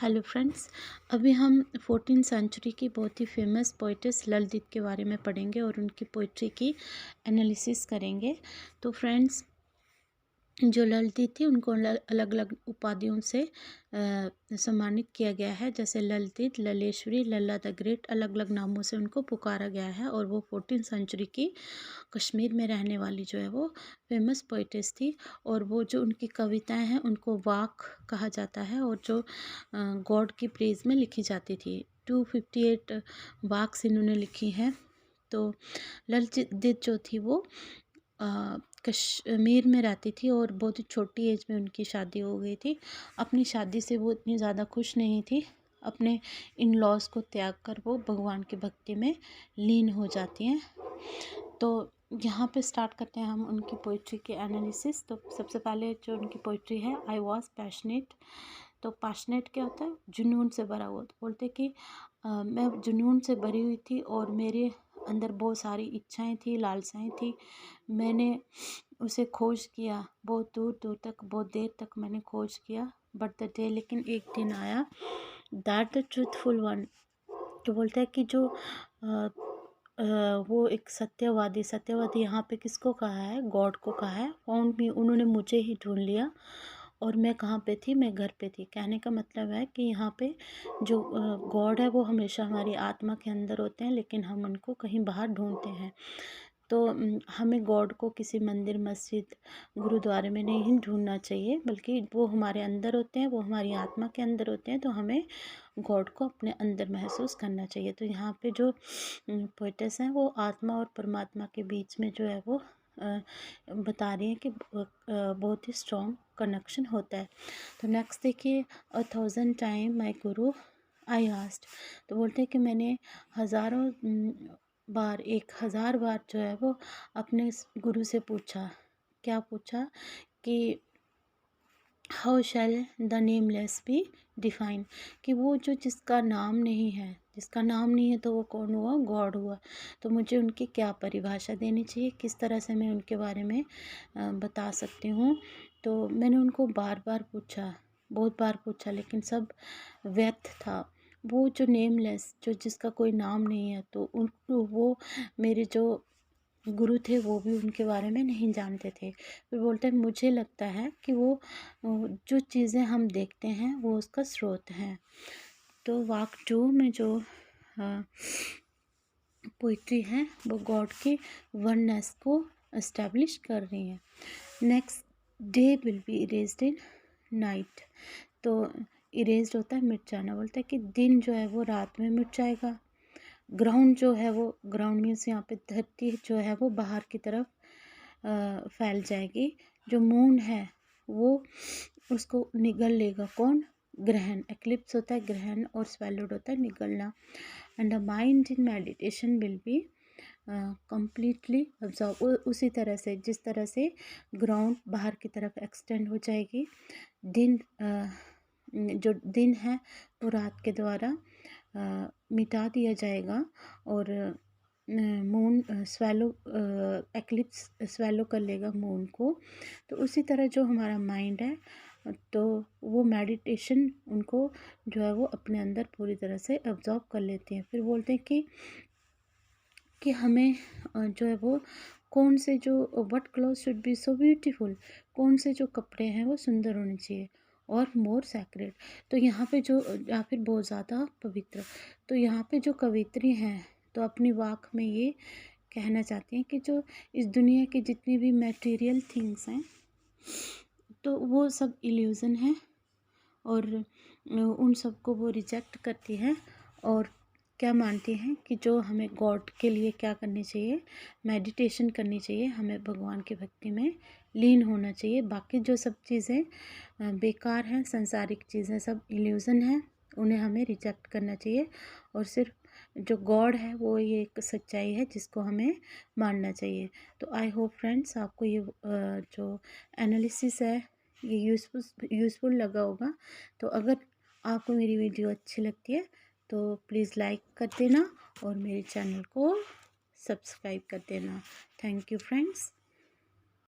Hello friends, अभी हम 14th century की बहुत ही फेमस पोइटेस ललित के बारे में पढ़ेंगे और उनकी पोइट्री की एनालिसिस करेंगे। तो फ्रेंड्स, जो ललित थी उनको अलग अलग उपाधियों से सम्मानित किया गया है, जैसे ललित, ललेश्वरी, लल्ला द ग्रेट, अलग अलग नामों से उनको पुकारा गया है। और वो 14th सेंचुरी की कश्मीर में रहने वाली जो है वो फेमस पोइटेस थी। और वो जो उनकी कविताएं हैं उनको वाक कहा जाता है और जो गॉड की प्रेज में लिखी जाती थी। 258 वाक्स इन्होंने लिखी हैं। तो ललित जो थी वो कश्मीर में रहती थी और बहुत ही छोटी एज में उनकी शादी हो गई थी। अपनी शादी से वो इतनी ज़्यादा खुश नहीं थी। अपने इन लॉज को त्याग कर वो भगवान की भक्ति में लीन हो जाती हैं। तो यहाँ पे स्टार्ट करते हैं हम उनकी पोइट्री के एनालिसिस। तो सबसे पहले जो उनकी पोइट्री है, आई वॉज पैशनेट। तो पैशनेट क्या होता है? जुनून से भरा हुआ। तो बोलते कि मैं जुनून से भरी हुई थी और मेरे अंदर बहुत सारी इच्छाएं थी, लालसाएं थी। मैंने उसे खोज किया, बहुत दूर दूर तक, बहुत देर तक मैंने खोज किया। बट द डे, लेकिन एक दिन आया, दैट द ट्रूथफुल वन। तो बोलता है कि जो वो एक सत्यवादी यहाँ पे किसको कहा है? गॉड को कहा है। फाउंड मी, उन्होंने मुझे ही ढूंढ लिया। और मैं कहाँ पे थी? मैं घर पे थी। कहने का मतलब है कि यहाँ पे जो गॉड है वो हमेशा हमारी आत्मा के अंदर होते हैं, लेकिन हम उनको कहीं बाहर ढूंढते हैं। तो हमें गॉड को किसी मंदिर, मस्जिद, गुरुद्वारे में नहीं ढूंढना चाहिए, बल्कि वो हमारे अंदर होते हैं, वो हमारी आत्मा के अंदर होते हैं। तो हमें गॉड को अपने अंदर महसूस करना चाहिए। तो यहाँ पे जो पोइटेस हैं वो आत्मा और परमात्मा के बीच में जो है वो बता रही हैं कि बहुत ही स्ट्रॉन्ग कनेक्शन होता है। तो नेक्स्ट देखिए, 1000 time my Guru I asked. तो बोलते हैं कि मैंने हज़ारों बार, 1000 बार जो है वो अपने गुरु से पूछा। क्या पूछा? कि how shall the nameless be define, कि वो जो जिसका नाम नहीं है, जिसका नाम नहीं है, तो वो कौन हुआ? गॉड हुआ। तो मुझे उनकी क्या परिभाषा देनी चाहिए, किस तरह से मैं उनके बारे में बता सकती हूँ। तो मैंने उनको बार बार पूछा, बहुत बार पूछा, लेकिन सब व्यर्थ था। वो जो नेमलेस, जो जिसका कोई नाम नहीं है, तो उनको वो मेरे जो गुरु थे वो भी उनके बारे में नहीं जानते थे। फिर बोलते हैं मुझे लगता है कि वो जो चीज़ें हम देखते हैं वो उसका स्रोत है। तो वाक 2 में जो पोइट्री है वो गॉड के वननेस को एस्टेब्लिश कर रही है। Next day will be erased in night. तो इरेज्ड होता है मिट जाना। बोलता है कि दिन जो है वो रात में मिट जाएगा। ग्राउंड जो है वो, ग्राउंड मीन्स यहाँ पे धरती जो है वो बाहर की तरफ फैल जाएगी। जो मून है वो उसको निगल लेगा। कौन? ग्रहण। एक्लिप्स होता है ग्रहण और स्वेलोड होता है निगलना। And the mind in meditation will be completely absorb. उसी तरह से, जिस तरह से ग्राउंड बाहर की तरफ एक्सटेंड हो जाएगी, दिन जो दिन है वो रात के द्वारा मिटा दिया जाएगा। और मून स्वेलो, एक्लिप्स स्वेलो कर लेगा मून को। तो उसी तरह जो हमारा माइंड है, तो वो मेडिटेशन उनको जो है वो अपने अंदर पूरी तरह से अब्जॉर्ब कर लेती हैं। फिर बोलते हैं कि हमें जो है वो कौन से जो what cloth should be so beautiful, कौन से जो कपड़े हैं वो सुंदर होने चाहिए और मोर सैक्रेड। तो यहाँ पे जो, या फिर बहुत ज़्यादा पवित्र। तो यहाँ पे जो कवित्री हैं तो अपनी वाक में ये कहना चाहती हैं कि जो इस दुनिया की जितनी भी मटेरियल थिंग्स हैं तो वो सब इल्यूज़न है और उन सबको वो रिजेक्ट करती हैं। और क्या मानती हैं कि जो हमें गॉड के लिए क्या करनी चाहिए? मेडिटेशन करनी चाहिए, हमें भगवान की भक्ति में लीन होना चाहिए। बाकी जो सब चीज़ें बेकार हैं, सांसारिक चीज़ें सब इल्यूज़न हैं, उन्हें हमें रिजेक्ट करना चाहिए। और सिर्फ जो गॉड है वो ये एक सच्चाई है जिसको हमें मानना चाहिए। तो आई होप फ्रेंड्स आपको ये जो एनालिसिस है ये यूज़फुल लगा होगा। तो अगर आपको मेरी वीडियो अच्छी लगती है तो प्लीज़ लाइक कर देना और मेरे चैनल को सब्सक्राइब कर देना। Thank you friends.